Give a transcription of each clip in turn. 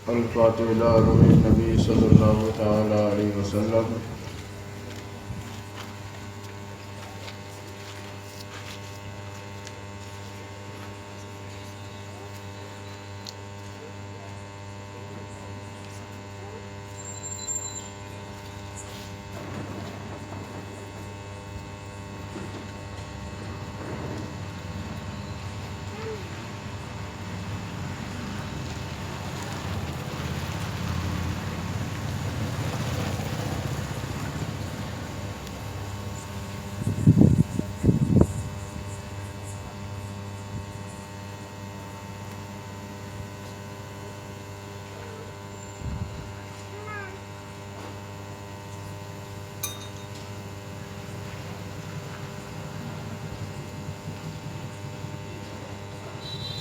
الفاتح إلى روح النبي صلى الله تعالى عليه وسلم.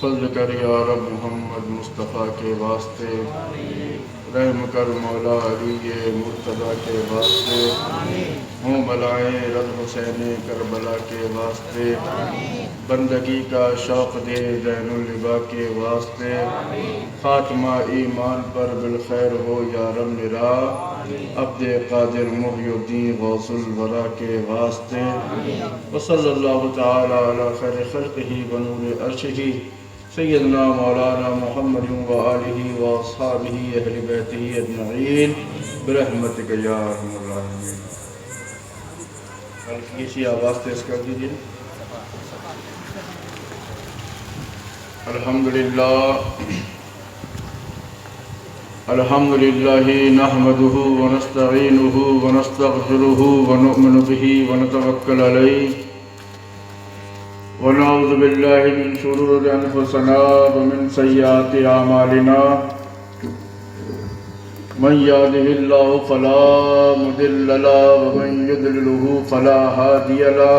فضل کر یا رب محمد مصطفیٰ کے واسطے، رحم کر مولا علی مرتضیٰ کے واسطے، ہوں بلائیں رد حسین کربلا کے واسطے، بندگی کا شوق دے زین النبا کے واسطے، خاتمہ ایمان پر بالخیر ہو یا رب میرا، عبد قادر محی الدین غوث الورا کے واسطے، وصلی اللہ تعالی علی خیر خلقہ ونور عرشہ سیدنا مولانا محمد و آلہ و اصحابہ اہل بیتہ اجمعین برحمتک یا ارحم الراحمین. ہلکی سی آواز تیز کر دیجیے. الحمدللہ نحمدہ ونستعینہ ونستغفرہ ونؤمن بہ ونتوکل علیہ ونعوذ باللہ من شرور انفسنا ومن سیئات اعمالنا من یهده اللہ فلا مضل له ومن یضلل فلا ہادی له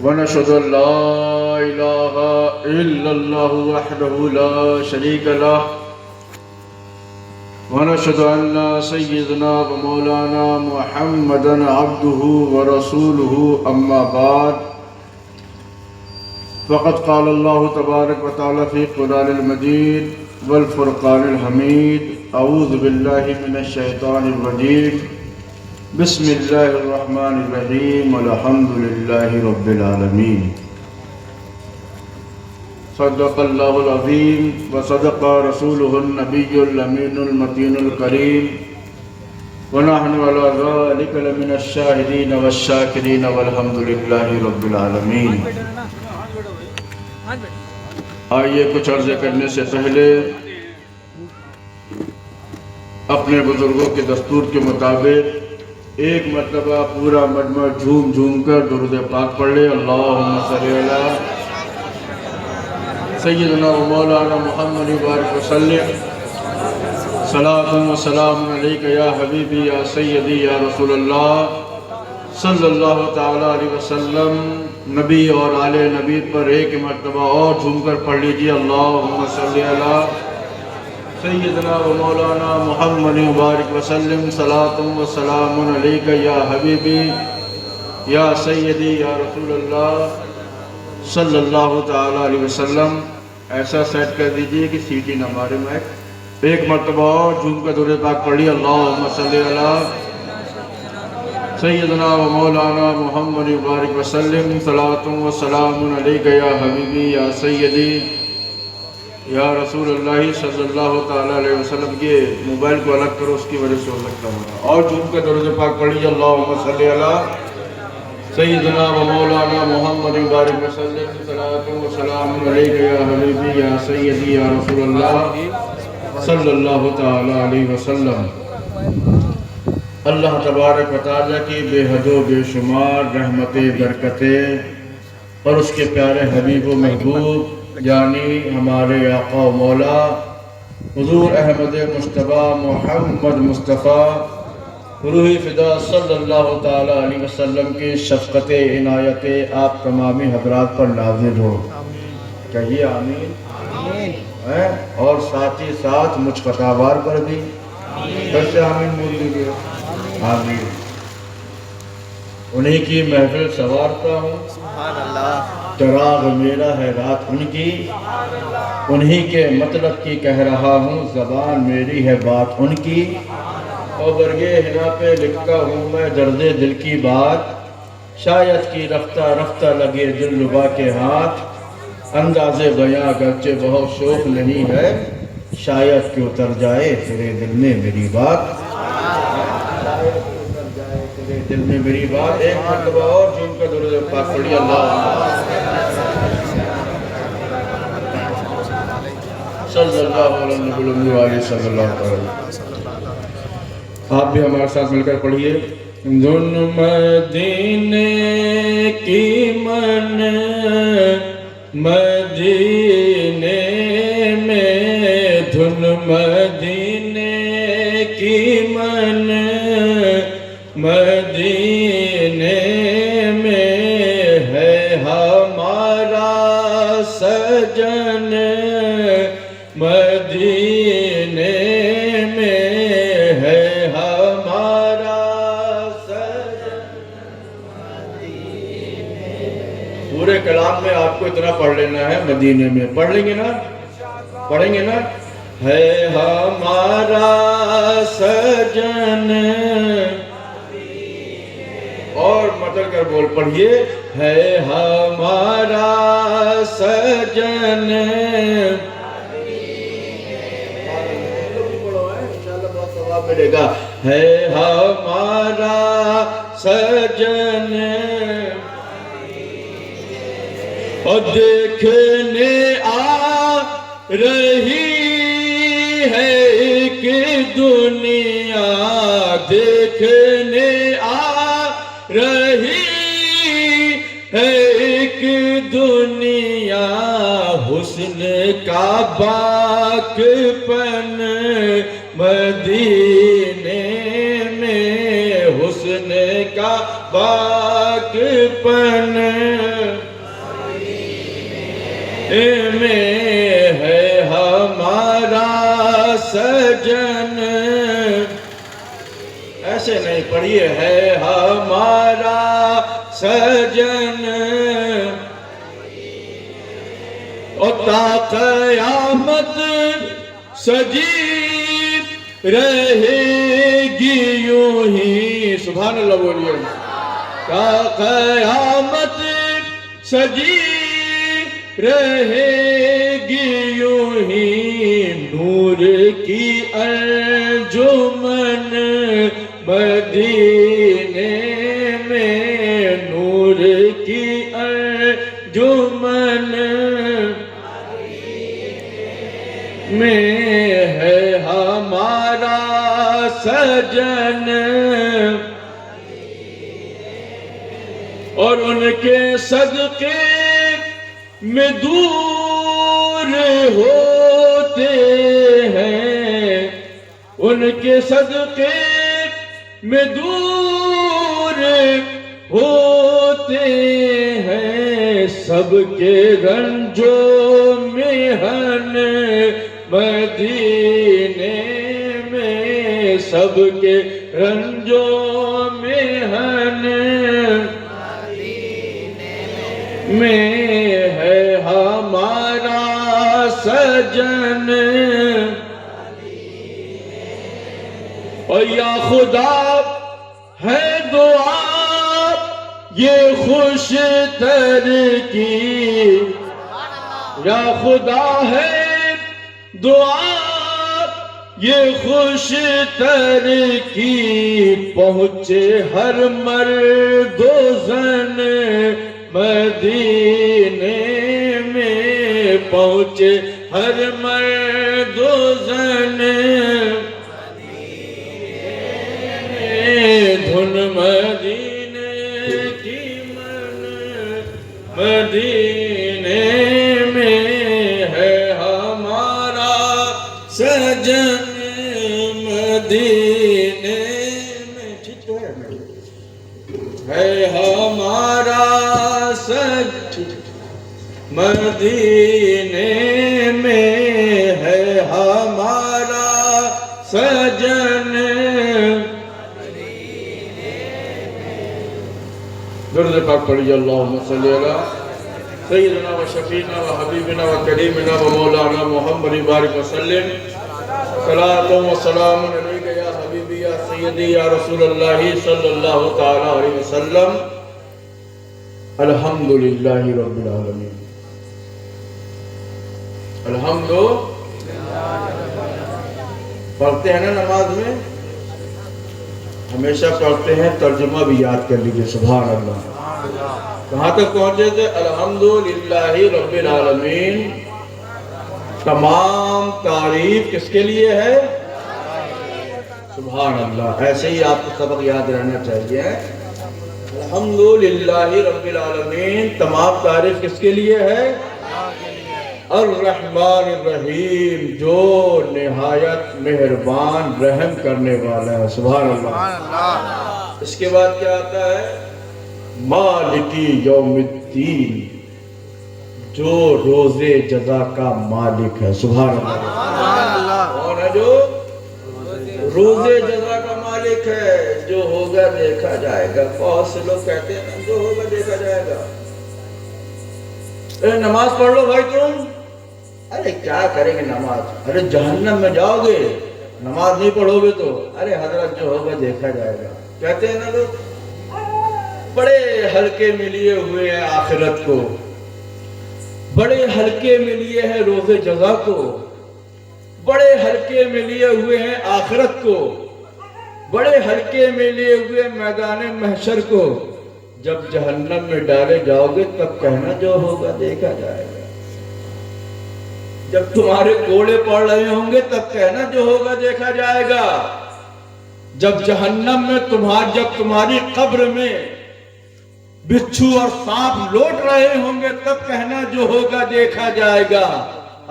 ونشهد ان لا الہ الا اللہ وحدہ لا شریک له ونشهد ان سیدنا ومولانا محمدا عبدہ ورسولہ اما بعد فقد قال اللہ تبارک وتعالی فی القرآن المجید والفرقان الحمید. اعوذ باللہ من الشیطان الرجیم. بسم اللہ الرحمن الرحیم. الحمد للہ رب العالمین. صدق اللہ العظیم وصدق رسولہ النبی الامین المتین الکریم ونحن علی ذلک لمن الشاہدین والشاکرین والحمد للہ رب العالمین. آئیے کچھ عرض کرنے سے پہلے اپنے بزرگوں کے دستور کے مطابق ایک مرتبہ پورا مجمع جھوم جھوم کر درود پاک پڑھ لے. اللہم صلی علی سیدنا و مولانا محمد وبارک وسلم. صلاۃ و سلام علیک یا حبیبی یا سیدی یا رسول اللہ صلی اللہ تعالی علیہ وسلم. نبی اور آل نبی پر ایک مرتبہ اور جھوم کر پڑھ لیجیے. اللہم صلی علی سیدنا و مولانا محمد وبارک وسلم. صلاۃ و سلام علیک یا حبیبی یا سیدی یا رسول اللہ صلی اللہ تعالی علیہ وسلم. ایسا سیٹ کر دیجیے کہ سیٹی نہ مارے مائک. ایک مرتبہ اور جھوم کر درود پاک پڑھی. اللہم صلی علی سیدنا و مولانا محمد وبارک وسلم. صلاۃ و سلام علیک یا حبیبی یا سیدی یا رسول اللہ صلی اللہ تعالی علیہ وسلم. یہ موبائل کو الگ کرو، اس کی وجہ سے ہو سکتا ہوگا. اور جھوم کر درود پاک پڑھی. اللہم صلی علی سیدنا و مولانا محمد وبارک وسلم. صلاۃ و سلام علیک یا حبیبی یا سیدی یا رسول اللہ صلی اللہ تعالی علیہ وسلم. اللہ تبارک و تعالیٰ کی بے حد و بے شمار رحمتیں برکتیں اور اس کے پیارے حبیب و محبوب یعنی ہمارے آقا و مولا حضور احمد مجتبیٰ محمد مصطفیٰ روح فدا صلی اللہ تعالی علیہ وسلم کی شفقت عنایت آپ تمامی حضرات پر نازل ہو. کہیے آمین. اور ساتھ ہی ساتھ مجھ فتاوار پر بھی کیسے آمین بول دیجیے. آمین. انہی کی محفل سوارتا ہوں، چراغ میرا ہے رات ان کی، انہی کے مطلب کی کہہ رہا ہوں، زبان میری ہے بات ان کی، اور برگے ہنا پہ لکھتا ہوں میں درد دل کی بات، شاید کی رفتہ رفتہ لگے دل ربا کے ہاتھ، انداز بیاں اگرچہ بہت شوق نہیں ہے، شاید کہ اتر جائے تیرے دل میں میری بات، شاید کہ اتر جائے تیرے دل میں میری بات۔ ایک مرتبہ اور جن کا درود پاک پڑھی اللہ صلی اللہ علیہ وآلہ صلی اللہ علیہ وسلم۔ آپ بھی ہمارے ساتھ مل کر پڑھیے۔ دھن مدینے کی من مدینے میں، دھن مدینے کی من مدینے میں ہے ہمارا سجن، مدینے میں ہے ہمارا سجن۔ پورے کلام میں آپ کو اتنا پڑھ لینا ہے، مدینے میں پڑھ لیں گے نا، پڑھیں گے نا، ہے ہمارا سجن، اور مطلب کر بول پڑھئے، ہے ہمارا سجن، ملے گا، ہے ہمارا سجن، اور دیکھنے آ رہی ہے ایک دنیا، دیکھنے آ رہی ہے ایک دنیا، حسن کا باغ پن مدینے میں، حسن کا باغ پن میں ہے ہمارا سجن، ایسے نہیں پڑھیے، ہے ہمارا سجن، اور تا قیامت سجی رہے گی یوں ہی، سبحان اللہ بولیے، تا قیامت سجی رہے گی یوں ہی، نور کی انجمن مدینے میں، نور کی انجمن میں ہے ہمارا سجن، اور ان کے صدقے میں دور ہوتے ہیں، ان کے صدقے میں دور ہوتے ہیں، سب کے رنجوں محن مدینے میں، سب کے رنجوں محن میں ہے ہمارا سجن، اور یا خدا ہے دعا یہ خوش تر کی، یا خدا ہے دعا یہ خوش تر کی، پہنچے ہر مرد و زن مدینے میں، پہنچے ہر مرد و زن، دھن مدینے کی من مدینے میں ہے ہمارا سجن، مدینے میں، ٹھیک ہے ہمارا سجن، مدینے میں ہے ہمارا سجن۔ درود پاک پڑھیے، اللہم صلی علی سیدنا و شفیعنا و حبیبنا و کریمنا و مولانا محمد بارک وسلم صلاۃ و سلام علیک یا حبیبی یا سیدی یا رسول اللہ صلی اللہ تعالی علیہ وسلم۔ الحمدللہ رب العالمین۔ پڑھتے ہیں نا نماز میں، ہمیشہ پڑھتے ہیں، ترجمہ بھی یاد کر لیجئے۔ سبحان اللہ۔ کہاں تک پہنچے تھے؟ الحمدللہ رب العالمین۔ تمام تعریف کس کے لیے ہے؟ سبحان اللہ۔ ایسے ہی آپ کو سبق یاد رہنا چاہیے۔ الحمدللہ رب العالمین، تمام تعریف کس کے لیے ہے؟ الرحمن الرحیم، جو نہایت مہربان رحم کرنے والا ہے۔ سبحان اللہ۔ اس کے بعد کیا آتا ہے؟ مالکی یوم الدین، جو روز جزا کا مالک ہے۔ سبحان اللہ۔ کون ہے جو روز جزا کا مالک ہے؟ جو ہوگا دیکھا جائے گا۔ بہت سے لوگ کہتے ہیں جو ہوگا دیکھا جائے گا۔ نماز پڑھ لو بھائی تم۔ ارے کیا کریں گے نماز؟ ارے جہنم میں جاؤ گے نماز نہیں پڑھو گے تو۔ ارے حضرت جو ہوگا دیکھا جائے گا، کہتے ہیں نا لوگ۔ بڑے ہلکے میں لیے ہوئے ہیں آخرت کو، بڑے ہلکے میں لیے ہیں روز جزا کو، بڑے ہلکے میں لیے ہوئے ہیں آخرت کو، بڑے ہلکے میں لیے ہوئے میدان محشر کو۔ جب جہنم میں ڈالے جاؤ گے تب کہنا جو ہوگا دیکھا جائے گا۔ جب تمہارے کوڑے پڑ رہے ہوں گے تب کہنا جو ہوگا دیکھا جائے گا۔ جب جہنم میں جب تمہاری قبر میں بچھو اور سانپ لوٹ رہے ہوں گے تب کہنا جو ہوگا دیکھا جائے گا۔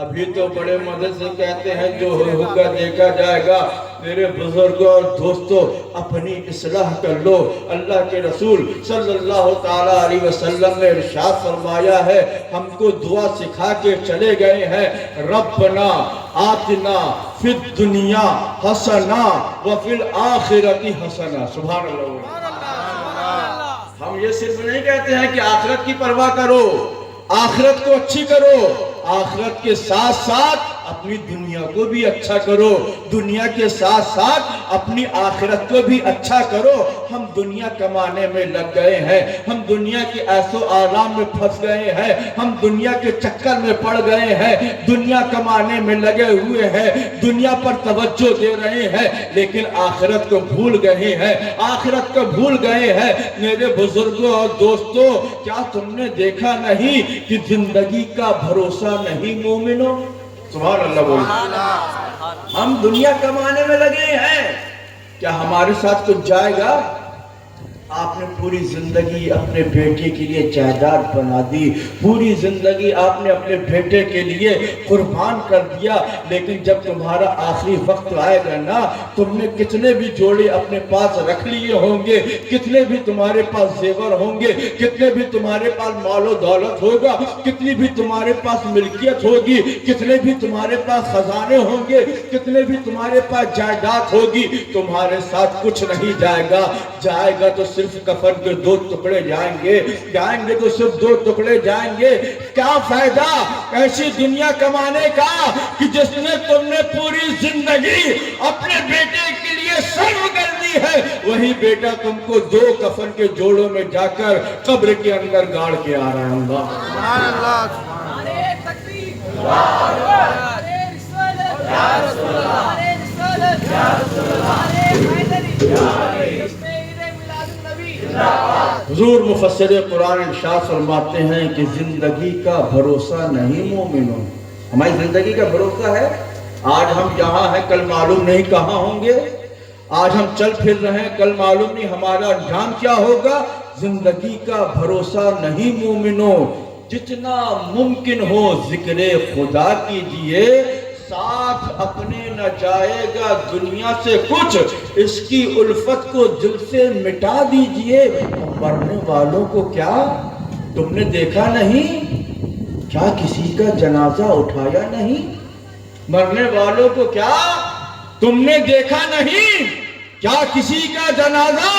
ابھی تو بڑے مدد سے کہتے ہیں جو ہوگا دیکھا جائے گا۔ میرے بزرگوں اور دوستوں، اپنی اصلاح کر لو۔ اللہ کے رسول صلی اللہ تعالی علیہ وسلم نے ارشاد فرمایا ہے، ہم کو دعا سکھا کے چلے گئے ہیں، ربنا آتنا فی الدنیا حسنہ وفی الآخرۃ حسنہ۔ سبحان اللہ۔ ہم یہ صرف نہیں کہتے ہیں کہ آخرت کی پرواہ کرو، آخرت کو اچھی کرو، آخرت کے ساتھ ساتھ اپنی دنیا کو بھی اچھا کرو، دنیا کے ساتھ ساتھ اپنی آخرت کو بھی اچھا کرو۔ ہم دنیا کمانے میں لگ گئے ہیں، ہم دنیا کے عیش و آرام میں پھنس گئے ہیں، ہم دنیا کے چکر میں پڑ گئے ہیں، دنیا کمانے میں لگے ہوئے ہیں، دنیا پر توجہ دے رہے ہیں، لیکن آخرت کو بھول گئے ہیں، آخرت کو بھول گئے ہیں۔ میرے بزرگوں اور دوستوں، کیا تم نے دیکھا نہیں کہ زندگی کا بھروسہ نہیں مومنوں؟ سبحان اللہ بولو۔ ہم دنیا کمانے میں لگے ہیں، کیا ہمارے ساتھ کچھ جائے گا؟ آپ نے پوری زندگی اپنے بیٹے کے لیے جائیداد بنا دی، پوری زندگی آپ نے اپنے بیٹے کے لیے قربان کر دیا، لیکن جب تمہارا آخری وقت آئے گا نا، تم نے کتنے بھی جوڑے اپنے پاس رکھ لیے ہوں گے، کتنے بھی تمہارے پاس زیور ہوں گے، کتنے بھی تمہارے پاس مال و دولت ہوگا، کتنی بھی تمہارے پاس ملکیت ہوگی، کتنے بھی تمہارے پاس خزانے ہوں گے، کتنے بھی تمہارے پاس جائیداد ہوگی، تمہارے ساتھ کچھ نہیں جائے گا۔ جائے گا تو صرف کفن کے 2 ٹکڑے جائیں گے، جائیں گے تو صرف 2 ٹکڑے جائیں گے۔ کیا فائدہ ایسی دنیا کمانے کا کہ جس نے تم نے پوری زندگی اپنے بیٹے کے لیے صرف کر دی ہے، وہی بیٹا تم کو 2 کفن کے جوڑوں میں جا کر قبر کے اندر گاڑ کے آ رہا ہے۔ سبحان اللہ۔ حضور مفسر قرآن ارشاد فرماتے ہیں کہ زندگی کا بھروسہ نہیں مومنوں۔ ہماری زندگی کا بھروسہ ہے، آج ہم جہاں ہیں کل معلوم نہیں کہاں ہوں گے، آج ہم چل پھر رہے ہیں کل معلوم نہیں ہمارا انجام کیا ہوگا۔ زندگی کا بھروسہ نہیں مومنوں۔ جتنا ممکن ہو ذکر خدا کیجئے، ساتھ اپنے نہ جائے گا دنیا سے کچھ، اس کی الفت کو دل سے مٹا دیجئے۔ مرنے والوں کو کیا تم نے دیکھا نہیں؟ کیا کسی کا جنازہ اٹھایا نہیں؟ مرنے والوں کو کیا تم نے دیکھا نہیں؟ کیا کسی کا جنازہ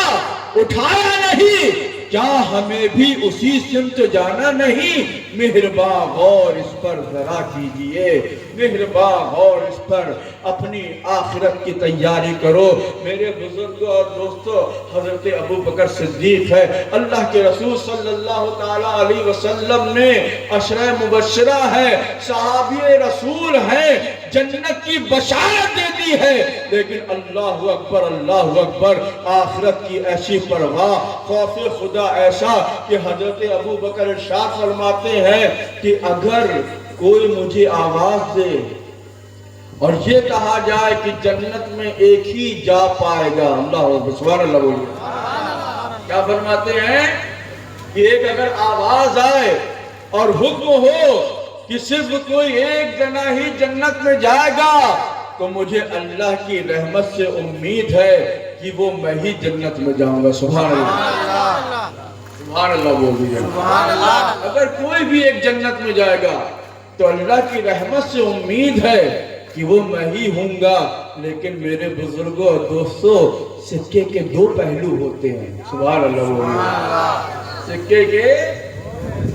اٹھایا نہیں؟ کیا ہمیں بھی اسی سمت جانا نہیں؟ مہربان غور اس پر ذرا کیجئے، مہربان غور اس پر، اپنی آخرت کی تیاری کرو۔ میرے بزرگوں اور دوستوں، حضرت ابو بکر صدیق ہے، اللہ کے رسول صلی اللہ تعالیٰ علیہ وسلم نے عشرہ مبشرہ ہے، صحابی رسول ہے، جنت کی بشارت دے دی ہے، لیکن اللہ اکبر آخرت کی ایسی پرواہ، خوف خدا ایسا کہ حضرت ابو بکر ارشاد فرماتے ہیں کہ اگر کوئی مجھے آواز دے اور یہ کہا جائے کہ جنت میں ایک ہی جا پائے گا، اللہ سبحان اللہ بولیے، کیا فرماتے ہیں کہ ایک اگر آواز آئے اور حکم ہو کہ صرف کوئی ایک جنا ہی جنت میں جائے گا، تو مجھے اللہ کی رحمت سے امید ہے کہ وہ میں ہی جنت میں جاؤں گا۔ سبحان اللہ، سبحان اللہ بول دیجیے۔ اگر کوئی بھی ایک جنت میں جائے گا تو اللہ کی رحمت سے امید ہے کہ وہ میں ہی ہوں گا، لیکن میرے بزرگوں اور دوستوں، سکے کے دو پہلو ہوتے ہیں۔ سبحان اللہ بولیے، سکے کے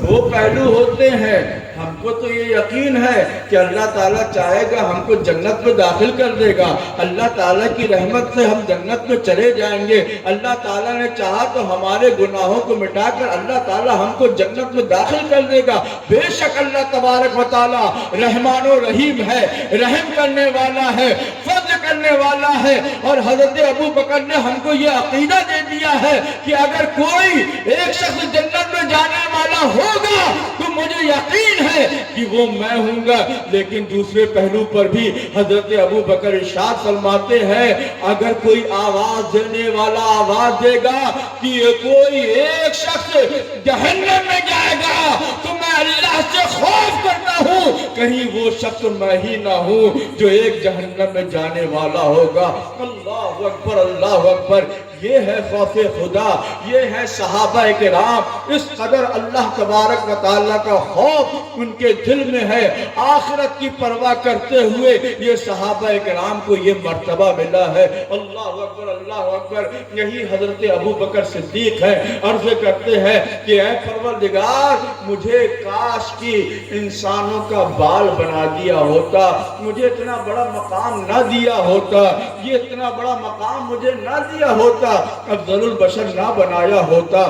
دو پہلو ہوتے ہیں۔ ہم کو تو یہ یقین ہے کہ اللہ تعالیٰ چاہے گا ہم کو جنت میں داخل کر دے گا، اللہ تعالیٰ کی رحمت سے ہم جنت میں چلے جائیں گے، اللہ تعالیٰ نے چاہا تو ہمارے گناہوں کو مٹا کر اللہ تعالیٰ ہم کو جنت میں داخل کر دے گا۔ بے شک اللہ تبارک و تعالیٰ رحمان و رحیم ہے، رحم کرنے والا ہے، فضل کرنے والا ہے، اور حضرت ابو بکر نے ہم کو یہ عقیدہ دے دیا ہے کہ اگر کوئی ایک شخص جنت میں جانے والا ہوگا تو مجھے یقین ہے کہ وہ میں ہوں گا۔ لیکن دوسرے پہلو پر بھی حضرت ابو بکر ارشاد فرماتے ہیں اگر کوئی آواز دینے والا آواز دے گا کہ یہ کوئی ایک شخص جہنم میں جائے گا تو میں اللہ سے خوف کرتا ہوں کہیں وہ شخص میں ہی نہ ہوں جو ایک جہنم میں جانے والا ہوگا۔ اللہ اکبر، اللہ اکبر، یہ ہے خوف خدا، یہ ہے صحابہ کرام، اس قدر اللہ تبارک و تعالیٰ کا خوف ان کے دل میں ہے، آخرت کی پرواہ کرتے ہوئے یہ صحابہ کرام کو یہ مرتبہ ملا ہے۔ اللہ اکبر، اللہ اکبر، یہی حضرت ابو بکر صدیق ہے، عرض کرتے ہیں کہ اے پروردگار مجھے کاش کی انسانوں کا بال بنا دیا ہوتا، مجھے اتنا بڑا مقام نہ دیا ہوتا، یہ اتنا بڑا مقام مجھے نہ دیا ہوتا، افضل البشر نہ بنایا ہوتا،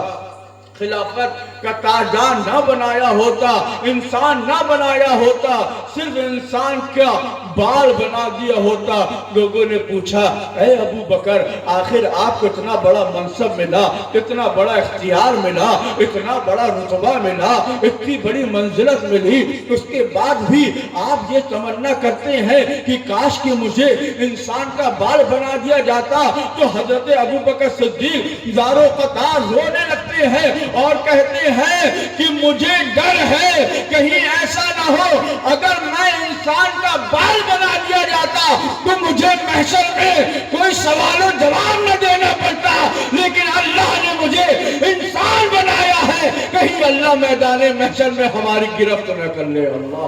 خلافت کا تاجدار نہ بنایا ہوتا، انسان نہ بنایا ہوتا، صرف انسان کا بال بنا دیا ہوتا۔ لوگوں نے پوچھا اے ابو بکر آخر آپ کو اتنا بڑا منصب ملا، اتنا بڑا اختیار ملا، اتنا بڑا رتبہ ملا، اتنی بڑی منزلت ملی، اس کے بعد بھی آپ یہ تمنا کرتے ہیں کہ کاش کہ مجھے انسان کا بال بنا دیا جاتا؟ تو حضرت ابو بکر صدیق زارو قطار رونے لگتے ہیں اور کہتے ہیں کہ مجھے ڈر ہے کہیں ایسا نہ ہو اگر میں انسان کا بال بنا دیا جاتا تو مجھے محشر میں کوئی سوال و جواب نہ دینا پڑتا، لیکن اللہ نے مجھے انسان بنایا ہے، کہیں اللہ میدان محشر میں ہماری گرفت نہ کر لے۔ اللہ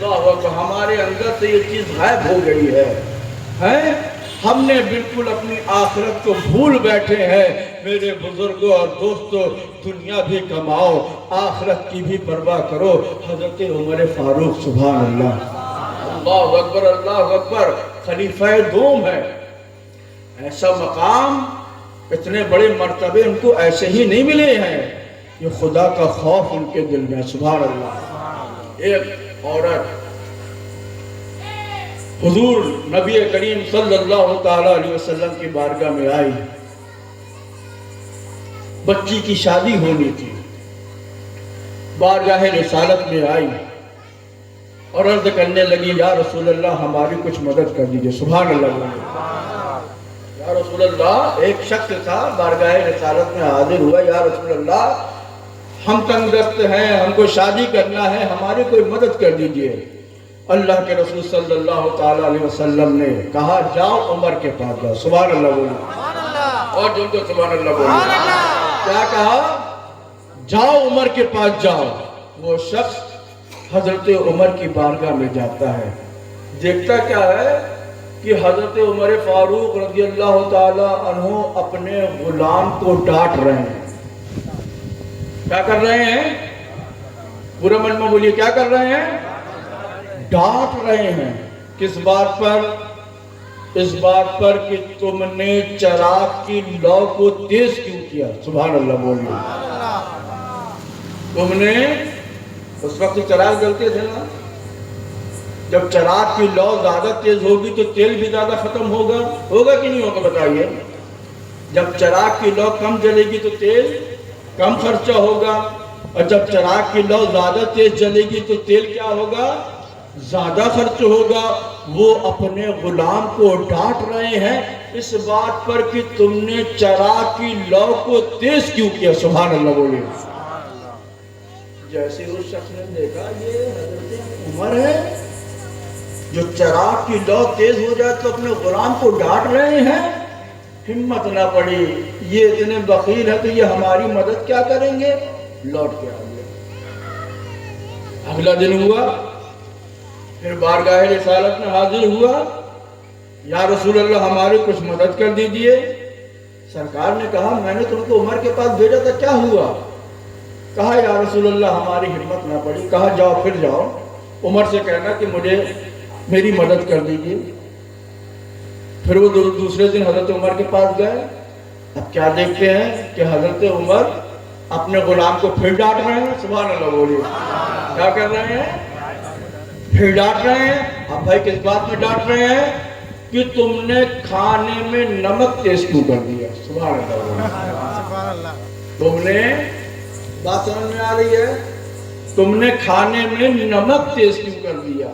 اکبر، ہمارے اندر سے یہ چیز غائب ہو گئی ہے، ہم نے بالکل اپنی آخرت کو بھول بیٹھے ہیں۔ میرے بزرگوں اور دوستوں، دنیا بھی کماؤ، آخرت کی بھی پرواہ کرو۔ حضرت عمر فاروق، سبحان اللہ، اللہ اکبر، اللہ اکبر، خلیفہ دوم ہے، ایسا مقام، اتنے بڑے مرتبے ان کو ایسے ہی نہیں ملے ہیں، یہ خدا کا خوف ان کے دل میں، سبحان اللہ۔ ایک عورت حضور نبی کریم صلی اللہ تعالیٰ علیہ وسلم کی بارگاہ میں آئی، بچی کی شادی ہونی تھی، بارگاہ رسالت میں آئی اور عرض کرنے لگی یا رسول اللہ ہماری کچھ مدد کر دیجئے۔ سبحان اللہ، یا رسول اللہ، ایک شخص تھا بارگاہ رسالت میں حاضر ہوا، یا رسول اللہ ہم تنگ دست ہیں، ہم کو شادی کرنا ہے، ہماری کوئی مدد کر دیجئے۔ اللہ کے رسول صلی اللہ تعالیٰ علیہ وسلم نے کہا جاؤ عمر کے پاس جاؤ۔ سبحان اللہ بولو، اور جو تو سبحان اللہ بولو، کیا کہا؟ جاؤ عمر کے پاس جاؤ۔ وہ شخص حضرت عمر کی بارگاہ میں جاتا ہے، دیکھتا کیا ہے کہ حضرت عمر فاروق رضی اللہ تعالی عنہ اپنے غلام کو ڈانٹ رہے ہیں. کیا کر رہے ہیں؟ پورا من میں بولیے، کیا کر رہے ہیں؟ ڈانٹ رہے ہیں. کس بات پر؟ اس بات پر کہ تم نے چراغ کی لو کو تیز کیوں کیا. سبحان اللہ بولیے. تم نے اس وقت چراغ جلتے تھے نا، جب چراغ کی لو زیادہ تیز ہوگی تو تیل بھی زیادہ ختم ہوگا. ہوگا کہ نہیں ہوگا بتائیے؟ جب چراغ کی لو کم جلے گی تو تیل کم خرچہ ہوگا، اور جب چراغ کی لو زیادہ تیز جلے گی تو تیل کیا ہوگا؟ زیادہ خرچ ہوگا. وہ اپنے غلام کو ڈانٹ رہے ہیں اس بات پر کہ تم نے چراغ کی لو کو تیز کیوں کیا. سبحان اللہ بولے. جیسے اس شخص نے دیکھا یہ حضرت عمر ہے جو چراغ کی لو تیز ہو جائے تو اپنے غلام کو ڈانٹ رہے ہیں، ہمت نہ پڑی. یہ اتنے بخیل ہے تو یہ ہماری مدد کیا کریں گے؟ لوٹ کے آ گئے. اگلا دن ہوا، پھر بارگاہ رسالت میں حاضر ہوا. یا رسول اللہ ہماری کچھ مدد کر دیجئے. سرکار نے کہا میں نے تم کو عمر کے پاس بھیجا تھا، کیا ہوا؟ کہا یا رسول اللہ ہماری ہمت نہ پڑی. کہا جاؤ، پھر جاؤ عمر سے کہنا کہ مجھے میری مدد کر دیجئے. پھر وہ دوسرے دن حضرت عمر کے پاس گئے. اب کیا دیکھتے ہیں کہ حضرت عمر اپنے غلام کو پھر ڈانٹ رہے ہیں. سبحان اللہ بولیے. کیا کر رہے ہیں؟ پھر ڈانٹ رہے ہیں. اب بھائی کس بات میں ڈانٹ رہے ہیں؟ کہ تم نے کھانے میں نمک تیز کیوں کر دیا. سبحان اللہ. تم نے، بات سمجھ میں آ رہی ہے؟ تم نے کھانے میں نمک تیز کیوں کر دیا.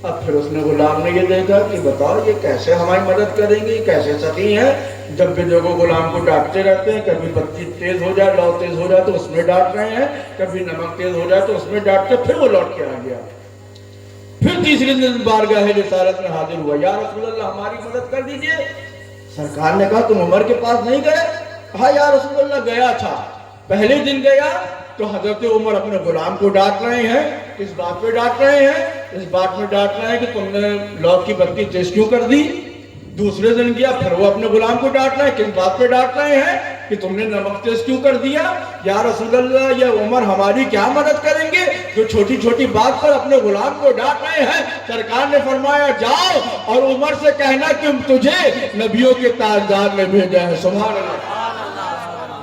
اب پھر اس نے غلام نے یہ دیکھا کہ بتاؤ یہ کیسے ہماری مدد کریں گے، کیسے سخی ہیں. جب بھی دیکھو غلام کو ڈانٹتے رہتے ہیں. کبھی بتی تیز ہو جائے، لو تیز ہو جائے تو اس میں ڈانٹ رہے ہیں، کبھی نمک تیز ہو جائے تو اس میں ڈانٹتے. پھر وہ لوٹ کے آ گیا. پھر تیسرے دن بارگاہ رسالت میں حاضر ہوا. یا رسول اللہ ہماری مدد کر دیجئے. سرکار نے کہا تم عمر کے پاس نہیں گئے؟ کہا یا رسول اللہ گیا تھا. پہلے دن گیا تو حضرت عمر اپنے غلام کو ڈانٹ رہے ہیں. کس بات پہ ڈانٹ رہے ہیں؟ اس بات میں ڈانٹ رہے ہیں کہ تم نے لو کی بتی تیز کیوں کر دی. دوسرے دن گیا، پھر وہ اپنے غلام کو ڈانٹ رہے ہیں. کس بات پہ ڈانٹ رہے ہیں؟ کہ تم نے نمک تیز کیوں کر دیا. یا رسول اللہ یہ عمر ہماری کیا مدد کریں گے جو چھوٹی چھوٹی بات پر اپنے غلام کو ڈانٹ رہے ہیں. سرکار نے فرمایا جاؤ اور عمر سے کہنا کہ تجھے نبیوں کے تاجدار نے بھیجا ہے. سبحان اللہ.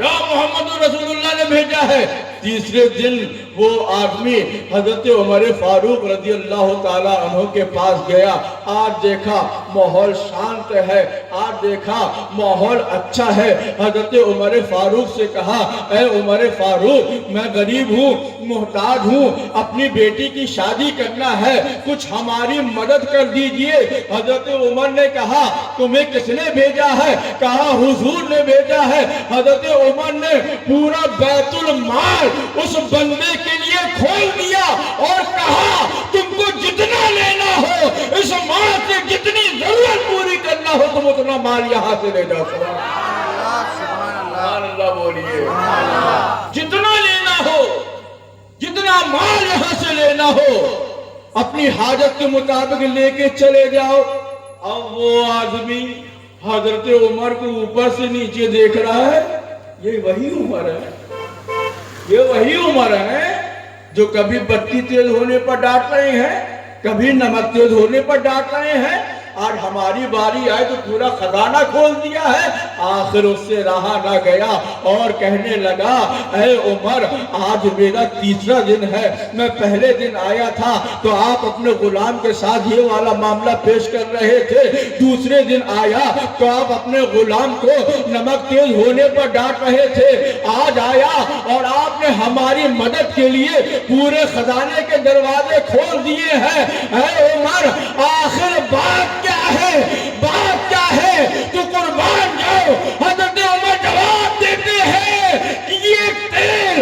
یا محمد رسول اللہ نے بھیجا ہے. تیسرے دن وہ آدمی حضرت عمر فاروق رضی اللہ تعالی عنہ کے پاس گیا. آج دیکھا ماحول شانت ہے، آج دیکھا ماحول اچھا ہے. حضرت عمر فاروق سے کہا اے عمر فاروق میں غریب ہوں، محتاج ہوں، اپنی بیٹی کی شادی کرنا ہے، کچھ ہماری مدد کر دیجئے. حضرت عمر نے کہا تمہیں کس نے بھیجا ہے؟ کہا حضور نے بھیجا ہے. حضرت عمر نے پورا بیت المال اس بندے کے لیے کھول دیا اور کہا تم کو جتنا لینا ہو، اس مال سے جتنی ضرورت پوری کرنا ہو تم اتنا مال یہاں سے لے جاؤ. سبحان اللہ بولیے. جتنا لینا ہو، جتنا مال یہاں سے لینا ہو اپنی حاجت کے مطابق لے کے چلے جاؤ. اب وہ آدمی حضرت عمر کو اوپر سے نیچے دیکھ رہا ہے. یہ وہی عمر ہے، یہ وہی عمر ہے جو کبھی بتی تیز ہونے پر ڈانٹ رہے ہیں، کبھی نمک تیز ہونے پر ڈانٹ رہے ہیں. آج ہماری باری آئے تو پورا خزانہ کھول دیا ہے. آخر اس سے رہا نہ گیا اور کہنے لگا اے عمر آج میرا تیسرا دن ہے. میں پہلے دن آیا تھا تو آپ اپنے غلام کے ساتھ یہ والا معاملہ پیش کر رہے تھے. دوسرے دن آیا تو آپ اپنے غلام کو نمک تیز ہونے پر ڈانٹ رہے تھے. آج آیا اور آپ نے ہماری مدد کے لیے پورے خزانے کے دروازے کھول دیے ہیں. اے عمر آخر بات کیا ہے؟ بات کیا ہے؟ تو قربان جاؤ. حضرت عمر جواب دیتے ہیں کہ یہ تیل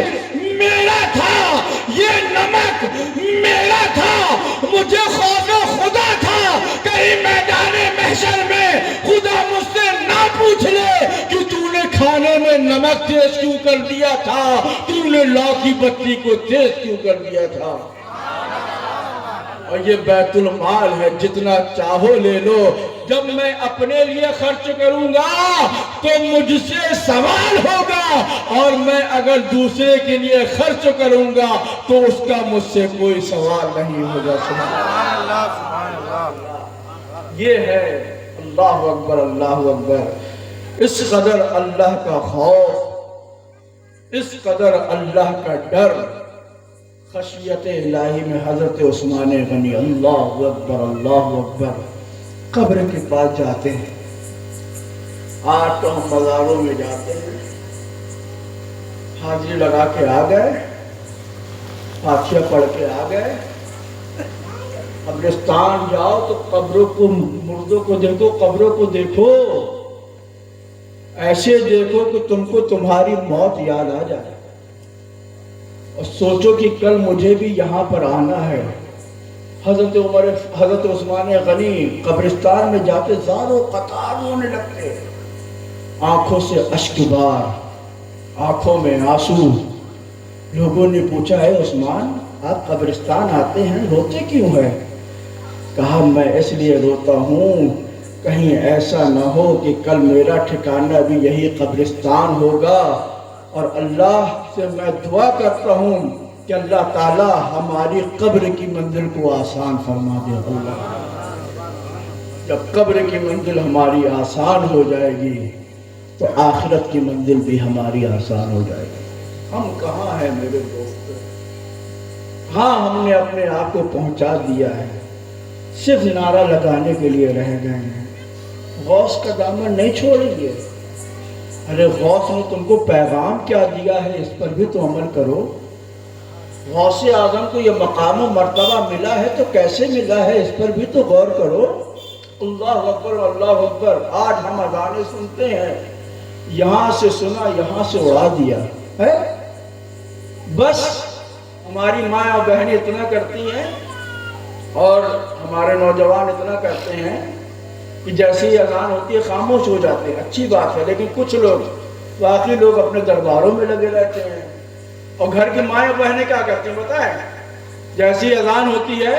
میرا تھا، یہ نمک میرا تھا. مجھے خوف خدا تھا کہیں میدان محشر میں خدا مجھ سے نہ پوچھ لے کہ تو نے کھانے میں نمک تیز کیوں کر دیا تھا، تو نے لو کی بتی کو تیز کیوں کر دیا تھا. اور یہ بیت المال ہے، جتنا چاہو لے لو۔ جب میں اپنے لیے خرچ کروں گا تو مجھ سے سوال ہوگا، اور میں اگر دوسرے کے لیے خرچ کروں گا تو اس کا مجھ سے کوئی سوال نہیں ہوگا۔ سبحان اللہ۔ یہ ہے اللہ اکبر، اللہ اکبر۔ اس قدر اللہ کا خوف، اس قدر اللہ کا ڈر، خشیت الہی میں حضرت عثمان غنی اللہ اکبر، اللہ اکبر قبر کے پاس جاتے ہیں۔ آج تو ہم مزاروں میں جاتے ہیں، حاضری لگا کے آ گئے، فاتحہ پڑھ کے آ گئے۔ قبرستان جاؤ تو قبروں کو، مردوں کو دیکھو، قبروں کو دیکھو، ایسے دیکھو کہ تم کو تمہاری موت یاد آ جائے، اور سوچو کہ کل مجھے بھی یہاں پر آنا ہے۔ حضرت عثمان غنی قبرستان میں جاتے زاروں قطار ہونے لگتے، آنکھوں سے اشک بار، آنکھوں میں آنسو۔ لوگوں نے پوچھا، ہے عثمان آپ قبرستان آتے ہیں، روتے کیوں ہیں؟ کہا میں اس لیے روتا ہوں کہیں ایسا نہ ہو کہ کل میرا ٹھکانہ بھی یہی قبرستان ہوگا، اور اللہ سے میں دعا کرتا ہوں کہ اللہ تعالی ہماری قبر کی منزل کو آسان فرما دے۔ اللہ، جب قبر کی منزل ہماری آسان ہو جائے گی تو آخرت کی منزل بھی ہماری آسان ہو جائے گی۔ ہم کہاں ہیں میرے دوست؟ ہاں، ہم نے اپنے آپ کو پہنچا دیا ہے، صرف نعرہ لگانے کے لیے رہ گئے ہیں، غوث کا دامن نہیں چھوڑیں گے۔ ارے غوث نے تم کو پیغام کیا دیا ہے، اس پر بھی تو عمل کرو۔ غوث اعظم کو یہ مقام و مرتبہ ملا ہے تو کیسے ملا ہے، اس پر بھی تو غور کرو۔ اللہ اکبر، اللہ اکبر۔ آج ہم اذانیں سنتے ہیں، یہاں سے سنا، یہاں سے اڑا دیا ہے۔ بس ہماری ماں اور بہنیں اتنا کرتی ہیں، اور ہمارے نوجوان اتنا کرتے ہیں کہ جیسے ہی اذان ہوتی ہے خاموش ہو جاتے ہیں۔ اچھی بات ہے، لیکن کچھ لوگ، باقی لوگ اپنے درباروں میں لگے رہتے ہیں، اور گھر کی مائیں بہنیں کیا کرتی ہیں پتہ ہے؟ جیسی اذان ہوتی ہے،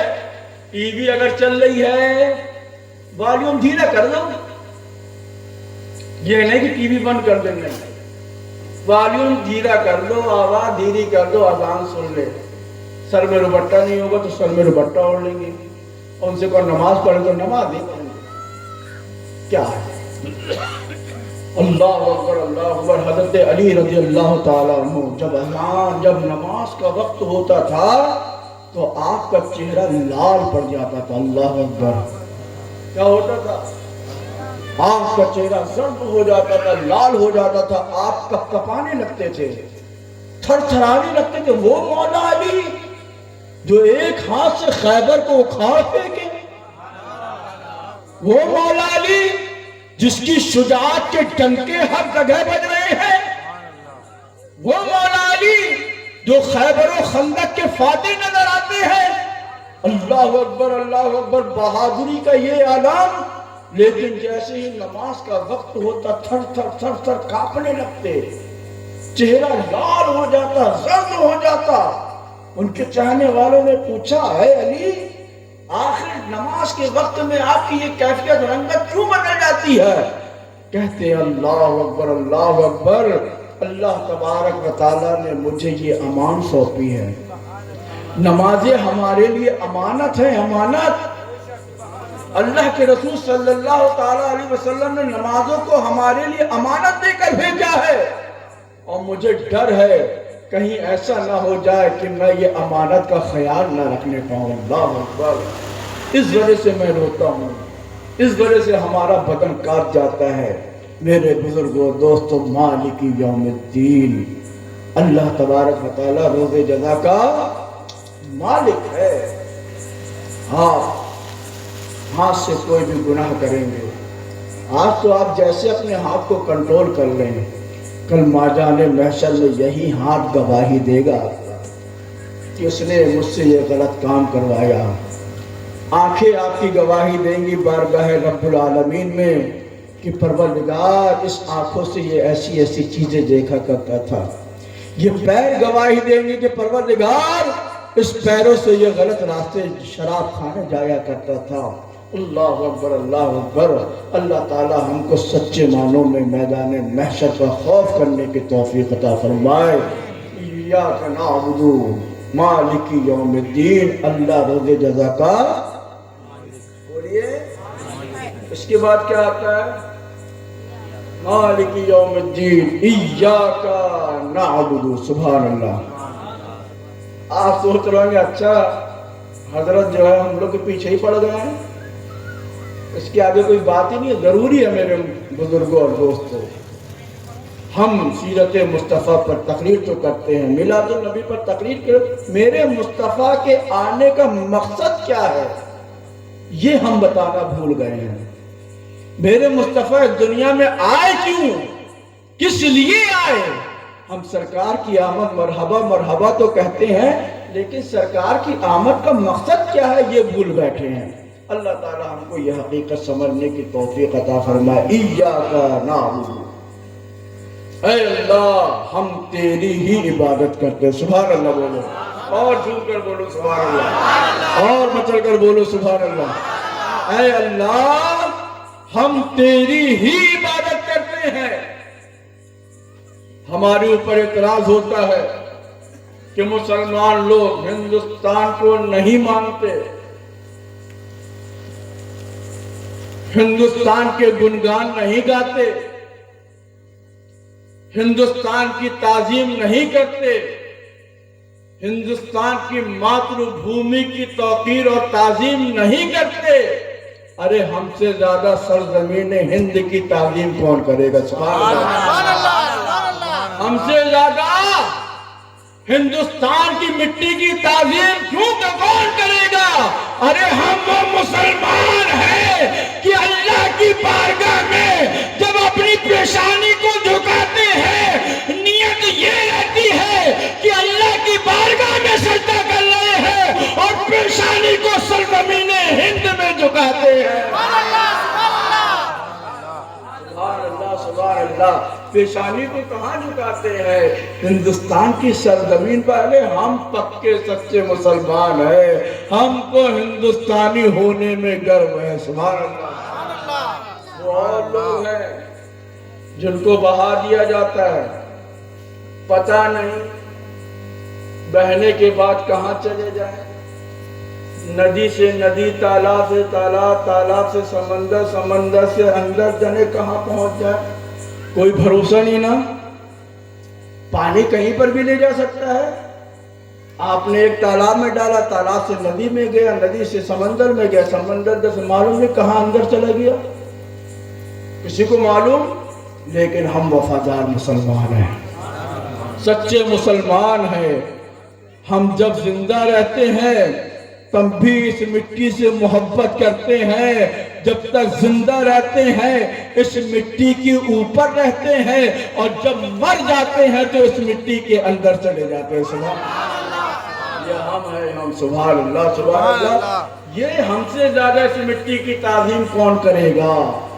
ٹی وی اگر چل رہی ہے والیوم دھیرا کر دو، یہ نہیں کہ ٹی وی بند کر دیں، والیوم دھیرا کر لو، آواز دھیری کر دو، اذان سن لے۔ سر میں دوپٹہ نہیں ہوگا تو سر میں دوپٹہ اوڑھ لیں گے، ان سے کوئی نماز پڑھے تو نماز نہیں پڑھیں گے۔ کیا ہے؟ اللہ اکبر، اللہ اکبر۔ حضرت علی رضی اللہ تعالیٰ عنہ جب نماز کا وقت ہوتا تھا تو آپ کا چہرہ لال پڑ جاتا تھا۔ اللہ اکبر۔ کیا ہوتا تھا؟ آپ کا چہرہ زرد ہو جاتا تھا، لال ہو جاتا تھا، آپ کپ کپانے لگتے تھے، تھر تھرانے لگتے تھے۔ وہ مولا علی جو ایک ہاتھ سے خیبر کو اکھاڑ پھینکے، وہ مولا علی جس کی شجاعت کے ڈنکے ہر جگہ بج رہے ہیں، وہ مولا علی جو خیبر و خندق کے فاتح نظر آتے ہیں۔ اللہ اکبر، اللہ اکبر، بہادری کا یہ اعلان۔ لیکن جیسے ہی نماز کا وقت ہوتا تھر تھر تھر تھر کانپنے لگتے، چہرہ لال ہو جاتا، زرد ہو جاتا۔ ان کے چاہنے والوں نے پوچھا، اے علی آخر نماز کے وقت میں آپ کی یہ کیفیت رنگت کیوں بدل جاتی ہے؟ کہتے اللہ اکبر، اللہ اکبر، اللہ تبارک و تعالیٰ نے مجھے یہ امان سونپی ہے۔ نمازیں ہمارے لیے امانت ہے، امانت۔ اللہ کے رسول صلی اللہ تعالیٰ علیہ وسلم نے نمازوں کو ہمارے لیے امانت دے کر بھیجا ہے، اور مجھے ڈر ہے کہیں ایسا نہ ہو جائے کہ میں یہ امانت کا خیال نہ رکھنے پاؤں۔ اللہ اکبر۔ اس وجہ سے میں روتا ہوں، اس وجہ سے ہمارا بدن کاٹ جاتا ہے۔ میرے بزرگوں، دوستوں، مالک یوم الدین، اللہ تبارک و تعالیٰ روز جزا کا مالک ہے۔ ہاتھ سے کوئی بھی گناہ کریں گے، آج تو آپ جیسے اپنے ہاتھ کو کنٹرول کر لیں، کل ماجان محشر میں یہی ہاتھ گواہی دے گا کہ اس نے مجھ سے یہ غلط کام کروایا۔ آنکھیں آپ کی گواہی دیں گی بارگاہ رب العالمین میں کہ پروردگار اس آنکھوں سے یہ ایسی ایسی چیزیں دیکھا کرتا تھا۔ یہ پیر گواہی دیں گے کہ پروردگار اس پیروں سے یہ غلط راستے شراب کھانے جایا کرتا تھا۔ اللہ اکبر، اللہ اکبر۔ اللہ تعالی ہم کو سچے معنوں میں میدان محشر کا خوف کرنے کی توفیق عطا فرمائے۔ ایاک نعبد مالک یوم الدین، اللہ روز جزا کا بولیے۔ اس کے بعد کیا آتا ہے؟ مالک یوم الدین ایاک نعبد، سبحان اللہ۔ آپ سوچ رہے ہوں گے اچھا حضرت جو ہے ہم لوگ کے پیچھے ہی پڑ گئے ہیں، اس کے آگے کوئی بات ہی نہیں ہے۔ ضروری ہے میرے بزرگوں اور دوستوں، ہم سیرت مصطفیٰ پر تقریر تو کرتے ہیں، میلاد النبی پر تقریر کرتے، میرے مصطفیٰ کے آنے کا مقصد کیا ہے یہ ہم بتانا بھول گئے ہیں۔ میرے مصطفیٰ دنیا میں آئے کیوں، کس لیے آئے؟ ہم سرکار کی آمد مرحبا مرحبا تو کہتے ہیں، لیکن سرکار کی آمد کا مقصد کیا ہے یہ بھول بیٹھے ہیں۔ اللہ تعالی ہم کو یہ حقیقت سمجھنے کی توفیق عطا فرمائے۔ ایاک نعبد، اے اللہ ہم تیری ہی عبادت کرتے ہیں۔ سبحان اللہ بولو، اور جھوم کر بولو سبحان اللہ، اور مچل کر بولو سبحان اللہ۔ اے اللہ ہم تیری ہی عبادت کرتے ہیں۔ ہمارے اوپر اعتراض ہوتا ہے کہ مسلمان لوگ ہندوستان کو نہیں مانتے، ہندوستان کے گنگان نہیں گاتے، ہندوستان کی تعظیم نہیں کرتے، ہندوستان کی ماتر بھومی کی توقیر اور تعظیم نہیں کرتے۔ ارے ہم سے زیادہ سرزمین ہند کی تعظیم کون کرے گا؟ سبحان اللہ۔ ہم سے زیادہ ہندوستان کی مٹی کی تعظیم کیوں کون کرے گا؟ ارے ہم وہ مسلمان ہیں کہ اللہ کی بارگاہ میں جب اپنی پیشانی کو جھکاتے ہیں، نیت یہ رہتی ہے کہ اللہ کی بارگاہ میں سجدہ کر رہے ہیں اور پیشانی کو سرزمین ہند میں جھکاتے ہیں۔ سبحان اللہ۔ پیشانی کو کہاں جھکاتے ہیں؟ ہندوستان کی سرزمین پر۔ ہم پکے سچے مسلمان ہیں، ہم کو ہندوستانی ہونے میں گرو ہے۔ سبحان اللہ۔ وہ اور لوگ ہیں جن کو بہا دیا جاتا ہے، پتہ نہیں بہنے کے بعد کہاں چلے جائیں، ندی سے ندی، تالاب سے تالاب، تالاب سے سمندر، سمندر سے اندر جانے کہاں پہنچ جائے، کوئی بھروسہ نہیں نا۔ پانی کہیں پر بھی لے جا سکتا ہے۔ آپ نے ایک تالاب میں ڈالا، تالاب سے ندی میں گیا، ندی سے سمندر میں گیا، سمندر سے معلوم نہیں کہاں اندر چلا گیا، کسی کو معلوم۔ لیکن ہم وفادار مسلمان ہیں، سچے مسلمان ہیں۔ ہم جب زندہ رہتے ہیں تم بھی اس مٹی سے محبت کرتے ہیں، جب تک زندہ رہتے ہیں اس مٹی کے اوپر رہتے ہیں، اور جب مر جاتے ہیں تو اس مٹی کے اندر چلے جاتے ہیں۔ سبحان اللہ۔ یہ ہم ہیں، ہم سبحان اللہ سبحان اللہ۔ یہ ہم سے زیادہ اس مٹی کی تعظیم کون کرے گا؟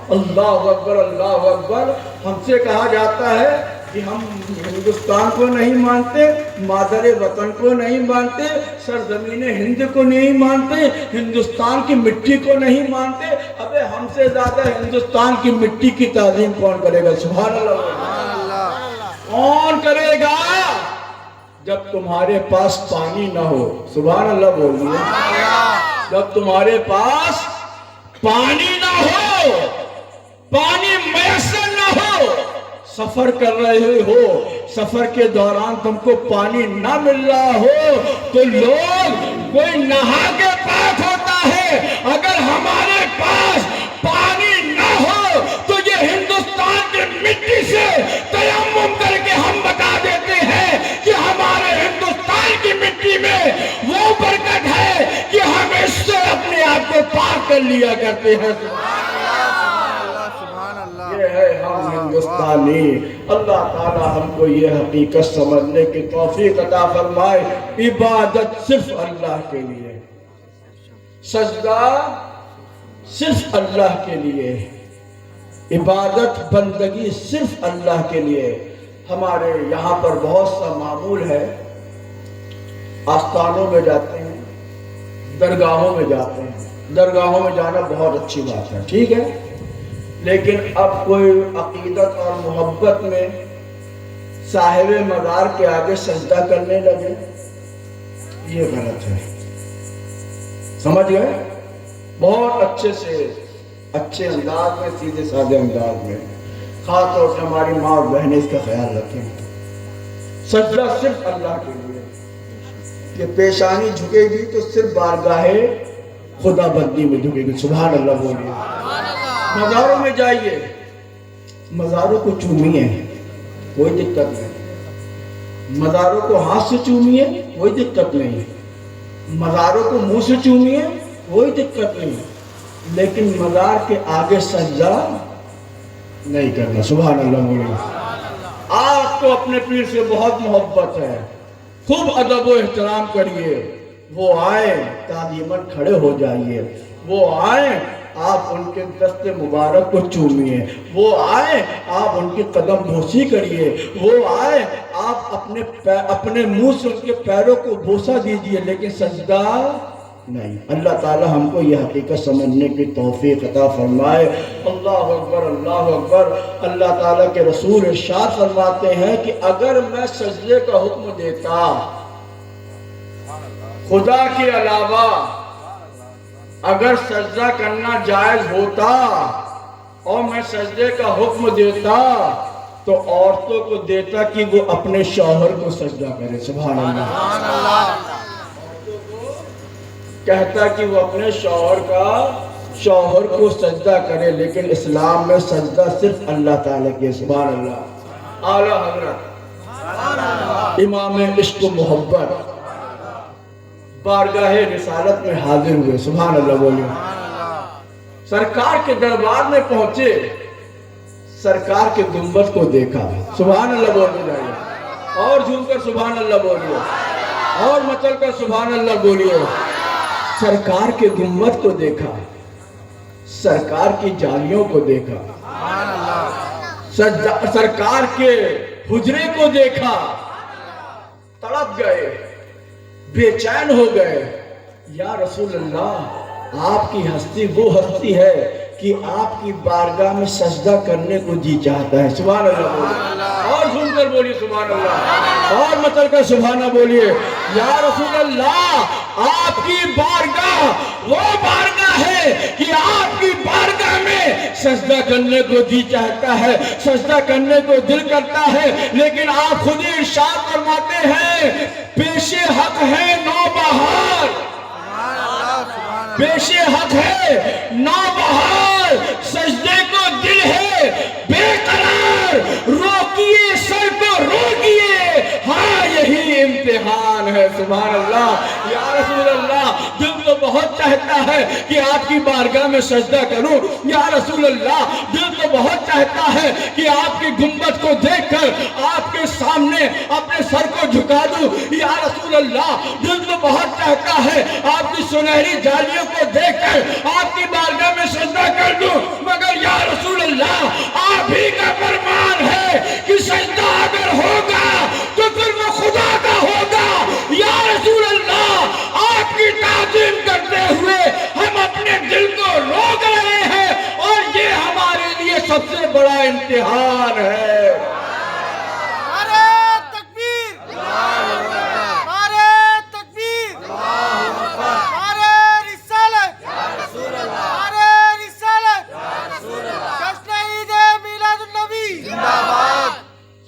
اللہ اکبر، اللہ اکبر۔ ہم سے کہا جاتا ہے کہ ہم ہندوستان کو نہیں مانتے، مادر وطن کو نہیں مانتے، سرزمین ہند کو نہیں مانتے، ہندوستان کی مٹی کو نہیں مانتے۔ ابے ہم سے زیادہ ہندوستان کی مٹی کی تعظیم کون کرے گا؟ سبحان اللہ۔ کون کرے گا؟ جب تمہارے پاس پانی نہ ہو، سبحان اللہ بولیے، جب تمہارے پاس پانی نہ ہو، پانی میسر نہ ہو، سفر کر رہے ہو، سفر کے دوران تم کو پانی نہ مل رہا ہو تو لوگ کوئی نہا کے پاک ہوتا ہے۔ اگر ہمارے پاس پانی نہ ہو تو یہ ہندوستان کی مٹی سے تیمم کر کے ہم بتا دیتے ہیں کہ ہمارے ہندوستان کی مٹی میں وہ برکت ہے کہ ہم اس سے اپنے آپ کو پاک کر لیا کرتے ہیں۔ یہ ہے ہم ہندوستانی۔ اللہ تعالی ہم کو یہ حقیقت سمجھنے کی توفیق عطا فرمائے۔ عبادت صرف اللہ کے لیے، سجدہ صرف اللہ کے لیے، عبادت بندگی صرف اللہ کے لیے۔ ہمارے یہاں پر بہت سا معمول ہے آستانوں میں جاتے ہیں، درگاہوں میں جاتے ہیں، درگاہوں میں جانا بہت اچھی بات ہے، ٹھیک ہے، لیکن اب کوئی عقیدت اور محبت میں صاحب مزار کے آگے سجدہ کرنے لگے، یہ غلط ہے، سمجھ گئے؟ بہت اچھے سے، اچھے انداز میں، سیدھے سادے انداز میں، خاص طور سے ہماری ماں اور بہنیں اس کا خیال رکھیں، سجدہ صرف اللہ کے لیے، کہ پیشانی جھکے گی تو صرف بارگاہ خدا بندی میں جھکے گی، سبحان اللہ بولیے۔ مزاروں میں جائیے، مزاروں کو چومیے، کوئی دقت نہیں، مزاروں کو ہاتھ سے چومیے، کوئی دقت نہیں، مزاروں کو منہ سے چومیے، کوئی دقت نہیں، لیکن مزار کے آگے سجدہ نہیں کرنا، سبحان اللہ بولیے۔ آپ کو اپنے پیر سے بہت محبت ہے، خوب ادب و احترام کریے، وہ آئے تعظیماً کھڑے ہو جائیے، وہ آئے آپ ان کے دست مبارک کو چومیے، وہ آئے آپ ان کی قدم بوسی کریے، وہ آئے آپ اپنے منہ سے ان کے پیروں کو بوسہ دیجیے، لیکن سجدہ نہیں۔ اللہ تعالی ہم کو یہ حقیقت سمجھنے کی توفیق عطا فرمائے۔ اللہ اکبر، اللہ اکبر۔ اللہ تعالیٰ کے رسول ارشاد فرماتے ہیں کہ اگر میں سجدے کا حکم دیتا خدا کے علاوہ، اگر سجدہ کرنا جائز ہوتا اور میں سجدے کا حکم دیتا تو عورتوں کو دیتا کہ وہ اپنے شوہر کو سجدہ کرے، سبحان اللہ، کہتا کہ وہ اپنے شوہر کو سجدہ کرے، لیکن اسلام میں سجدہ صرف اللہ تعالیٰ کے، سبحان اللہ۔ اعلیٰ حضرت امام عشق و محبت بارگاہ رسالت میں حاضر ہوئے، سبحان اللہ بولیے، سرکار کے دربار میں پہنچے، سرکار کے گنبد کو دیکھا، سبحان اللہ بولنے جائیے، اور جھوم کر سبحان اللہ بولیے، اور مچل کر سبحان اللہ بولیے۔ سرکار کے گنبد کو دیکھا، سرکار کی جالیوں کو دیکھا، سرکار کے حجرے کو دیکھا، تڑپ گئے، بے چین ہو گئے، یا رسول اللہ آپ کی ہستی وہ ہستی ہے کہ آپ کی بارگاہ میں سجدہ کرنے کو جی چاہتا ہے، سبحان اللہ بولیے، اور سن کر بولیے سبحان اللہ، اور مچل کر سبحانہ بولیے۔ یا رسول اللہ آپ کی بارگاہ وہ بارگاہ ہے کہ آپ کی بارگاہ میں سجدہ کرنے کو جی چاہتا ہے، سجدہ کرنے کو دل کرتا ہے، لیکن آپ خود ہی ارشاد فرماتے ہیں پیش حق ہے نوبہار، پیش حق ہے نوبہار، سجدے کو دل ہے بے قرار، روکیے سر کو روکیے، ہاں یہی امتحان ہے، سبحان اللہ۔ یا رسول اللہ دل تو بہت چاہتا ہے کہ آپ کی بارگاہ میں سجدہ کروں، یا رسول اللہ دل تو بہت چاہتا ہے کہ آپ کی گنبد کو دیکھ کر آپ کے سامنے اپنے سر کو جھکا دوں، یا رسول اللہ دل تو بہت چاہتا ہے آپ کی سنہری جالیوں کو دیکھ کر آپ کی بارگاہ میں سجدہ کر دوں، مگر یا رسول اللہ آپ ہی کا فرمان ہے کہ سجدہ اگر ہوگا تو پھر وہ خدا کا ہوگا۔ یا رسول اللہ آپ کی تعظیم کرتے ہوئے ہم اپنے دل کو روک رہے ہیں، اور یہ ہمارے لیے سب سے بڑا امتحان ہے۔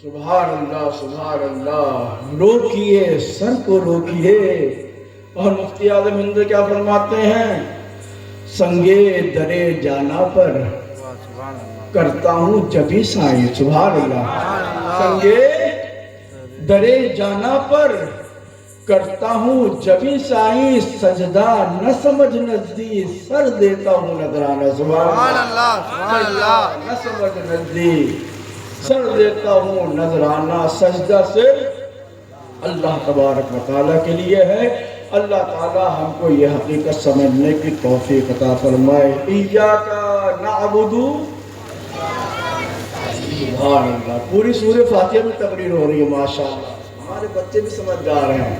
سبحان اللہ، سبحان اللہ، روکیے سر کو روکیے۔ اور مفتی اعظم ہند کیا فرماتے ہیں؟ سنگے درے جانا پر کرتا ہوں جبھی سائیں، سبحان اللہ، سنگے درے جانا پر کرتا ہوں جبھی سائیں، سجدہ نہ سمجھ نزدی سر دیتا ہوں نذرانہ، سبحان اللہ، سبحان اللہ، نہ سمجھ نزدی سر دیتا ہوں نذرانہ، سجدہ صرف اللہ تبارک و تعالیٰ کے لیے ہے۔ اللہ تعالیٰ ہم کو یہ حقیقت سمجھنے کی توفیق عطا فرمائے۔ ایاک نعبد، سبحان اللہ، پوری سورہ فاتحہ میں تقریر ہو رہی ہے، ماشاءاللہ، ہمارے بچے بھی سمجھ جا رہے ہیں۔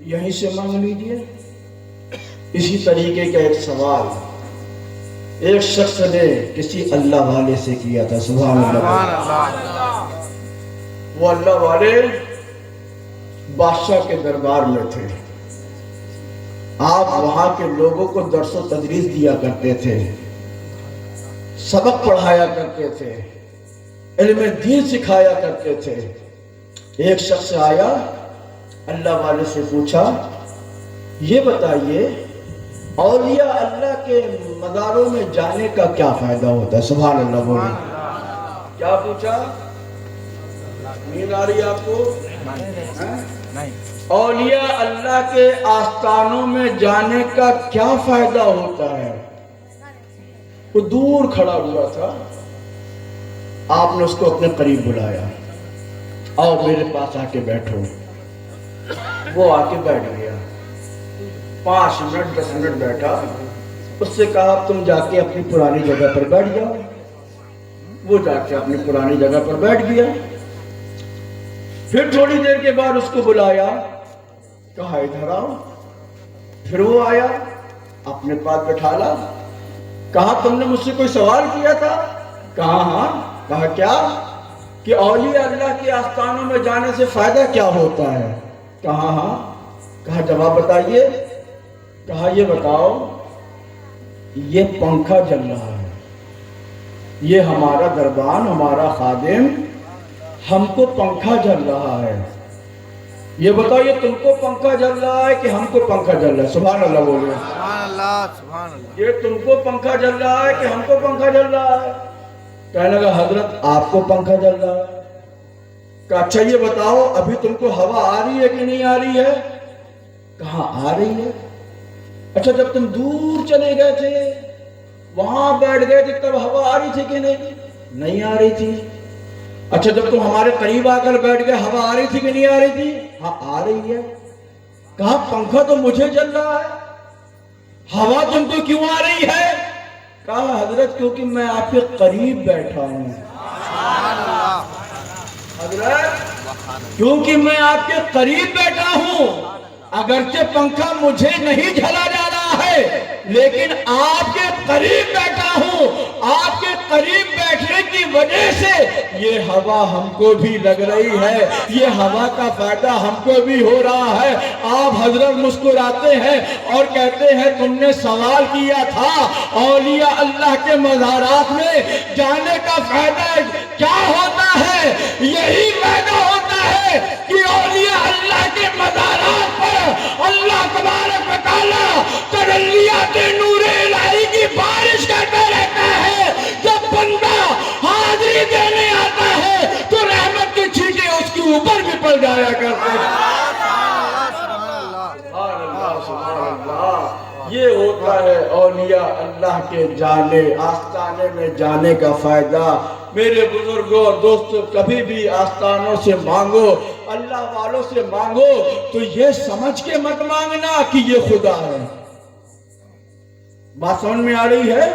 یہیں سے مانگ لیجئے۔ اسی طریقے کا ایک سوال ایک شخص نے کسی اللہ والے سے کیا تھا، سبحان اللہ۔ وہ اللہ والے بادشاہ کے دربار میں تھے، آپ وہاں کے لوگوں کو درس و تدریس دیا کرتے تھے، سبق پڑھایا کرتے تھے، علم دین سکھایا کرتے تھے۔ ایک شخص آیا، اللہ والے سے پوچھا، یہ بتائیے اولیاء اللہ کے مزاروں میں جانے کا کیا فائدہ ہوتا ہے؟ سبحان اللہ بولے۔ کیا پوچھا؟ نیند آ رہی ہے آپ کو؟ اولیاء اللہ کے آستانوں میں جانے کا کیا فائدہ ہوتا ہے؟ وہ دور کھڑا ہوا تھا، آپ نے اس کو اپنے قریب بلایا، آؤ میرے پاس آ کے بیٹھو۔ وہ آ کے بیٹھ گیا، 5 منٹ 10 منٹ بیٹھا، اس سے کہا تم جا کے اپنی پرانی جگہ پر بیٹھ جاؤ۔ وہ جا کے اپنی پرانی جگہ پر بیٹھ گیا۔ پھر تھوڑی دیر کے بعد اس کو بلایا، کہا ادھر آؤ۔ پھر وہ آیا، اپنے پاس بٹھالا، کہا تم نے مجھ سے کوئی سوال کیا تھا؟ کہا ہاں۔ کہا کیا؟ کہ اولیاء اللہ کے آستانوں میں جانے سے فائدہ کیا ہوتا ہے؟ کہا ہاں۔ کہا جواب بتائیے۔ کہا یہ بتاؤ، یہ پنکھا جل رہا ہے، یہ ہمارا دربان، ہمارا خادم ہم کو پنکھا جل رہا ہے، یہ بتاؤ یہ تم کو پنکھا جل رہا ہے کہ ہم کو پنکھا جل رہا ہے؟ سبحان اللہ بولے۔ سبحان اللہ سبحان اللہ۔ یہ تم کو پنکھا جل رہا ہے کہ ہم کو پنکھا جل رہا ہے؟ کہنے لگا حضرت آپ کو پنکھا جل رہا ہے۔ کہا اچھا یہ بتاؤ ابھی تم کو ہوا آ رہی ہے کہ نہیں آ رہی ہے؟ کہا آ رہی ہے۔ اچھا جب تم دور چلے گئے تھے، وہاں بیٹھ گئے تھے، تب ہوا آ رہی تھی کہ نہیں؟ نہیں آ رہی تھی۔ اچھا جب تم ہمارے قریب آ کر بیٹھ گئے، ہوا آ رہی تھی کہ نہیں آ رہی تھی؟ ہاں آ رہی ہے۔ کہا پنکھا تو مجھے جل رہا ہے، ہوا تم کو کیوں آ رہی ہے؟ کہا حضرت کیونکہ میں آپ کے قریب بیٹھا ہوں۔ حضرت کیونکہ میں آپ کے قریب بیٹھا ہوں، اگرچہ پنکھا مجھے نہیں جھلا جا رہا ہے لیکن آپ کے قریب بیٹھا ہوں، آپ کے قریب بیٹھنے کی وجہ سے یہ ہوا ہم کو بھی لگ رہی ہے، یہ ہوا کا فائدہ ہم کو بھی ہو رہا ہے۔ آپ حضرت مسکراتے ہیں اور کہتے ہیں تم نے سوال کیا تھا اولیاء اللہ کے مزارات میں جانے کا فائدہ کیا ہوتا ہے؟ یہی فائدہ ہوتا ہے کہ اولیاء اللہ کے مزارات پر اللہ تبارک و تعالیٰ تجلیات نور الہی کی بارش کرتا رہتا ہے۔ جب بندہ حاضری دینے آتا ہے تو رحمت کی چھینٹیں اس کے اوپر بھی پڑ جایا کرتے ہیں۔ یہ ہوتا ہے اولیاء اللہ کے جانے آستانے میں جانے کا فائدہ۔ میرے بزرگوں دوستوں، کبھی بھی آستانوں سے مانگو، اللہ والوں سے مانگو تو یہ سمجھ کے مت مانگنا کہ یہ خدا ہے۔ بات سمجھ میں آ رہی ہے؟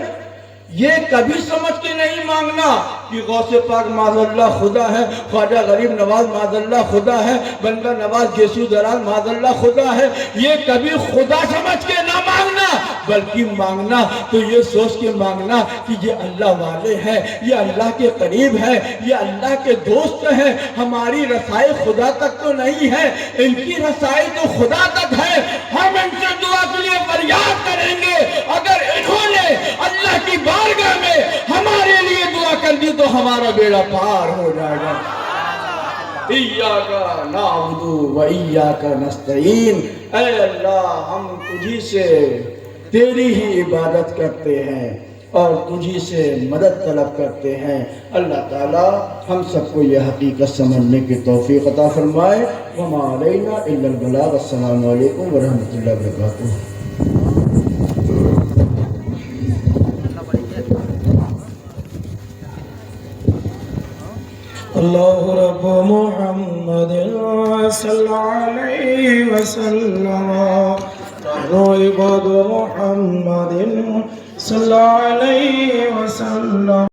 یہ کبھی سمجھ کے نہیں مانگنا کہ غوث پاک معاذ اللہ خدا ہے، خواجہ غریب نواز معاذ اللہ خدا ہے، بندہ نواز گیسو دراز معاذ اللہ خدا ہے۔ یہ کبھی خدا سمجھ کے نہ مانگنا، بلکہ مانگنا تو یہ سوچ کے مانگنا کہ یہ اللہ والے ہیں، یہ اللہ کے قریب ہیں، یہ اللہ کے دوست ہیں، ہماری رسائی خدا تک تو نہیں ہے، ان کی رسائی تو خدا تک ہے۔ ہم ان سے دعا کے لیے فریاد کریں گے، اگر انہوں نے اللہ کی بارگاہ میں ہمارے لیے دعا کر دی تو ہمارا بیڑا پار ہو جائے گا۔ ایاک نعبد و ایاک نستعین، اے اللہ ہم تجھی سے تیری ہی عبادت کرتے ہیں اور تجھی سے مدد طلب کرتے ہیں۔ اللہ تعالیٰ ہم سب کو یہ حقیقت سمجھنے کی توفیق عطا فرمائے۔ وما علینا الا البلاغ۔ السلام علیکم ورحمۃ اللہ وبرکاتہ۔ اللہ رب محمد صلی اللہ علیہ وسلم، عباد محمد صلی اللہ علیہ وسلم۔